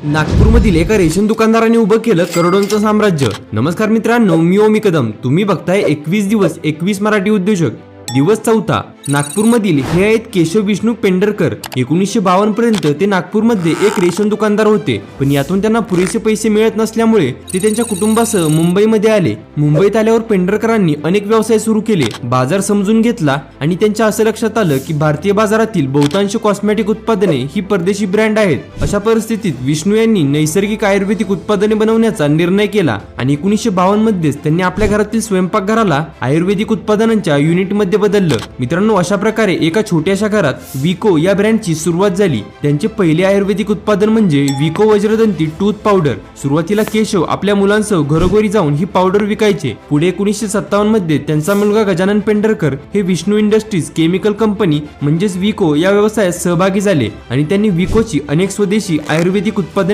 नागपूरमधील एका रेशन दुकानदाराने उभं केलं करोडोंचं साम्राज्य। नमस्कार मित्रांनो, मी ओमी कदम, तुम्ही बघताय 21 दिवस 21 मराठी उद्योजक। दिवस 4 नागपूरमधील हे आहेत केशव विष्णू पेंढरकर। 1952 पर्यंत ते नागपूरमध्ये एक रेशन दुकानदार होते, पण यातून त्यांना पुरेसे पैसे मिळत नसल्यामुळे ते त्यांच्या कुटुंबासह मुंबईमध्ये आले। मुंबईत आल्यावर पेंढरकरांनी अनेक व्यवसाय सुरू केले, बाजार समजून घेतला आणि त्यांच्या असं लक्षात आलं की भारतीय बाजारातील बहुतांश कॉस्मेटिक उत्पादने ही परदेशी ब्रँड आहेत। अशा परिस्थितीत विष्णू यांनी नैसर्गिक आयुर्वेदिक उत्पादने बनवण्याचा निर्णय केला आणि 1952 मध्येच त्यांनी आपल्या घरातील स्वयंपाकघराला आयुर्वेदिक उत्पादनांच्या युनिटमध्ये बदललं। मित्रांनो, अशा प्रकारे एका छोट्याशा घरात विको या ब्रँडची सुरुवात झाली। त्यांचे पहिले आयुर्वेदिक उत्पादन म्हणजे विको वज्रदंती टूथ पावडर। सुरुवातीला केशव आपल्या मुलांसह घरोघरी जाऊन ही पावडर विकायचे। पुढे 1957 मध्ये त्यांचा मुलगा गजानन पेंढरकर हे विष्णू इंडस्ट्रीज केमिकल कंपनी म्हणजेच विको या व्यवसायात सहभागी झाले आणि त्यांनी विकोची अनेक स्वदेशी आयुर्वेदिक उत्पादने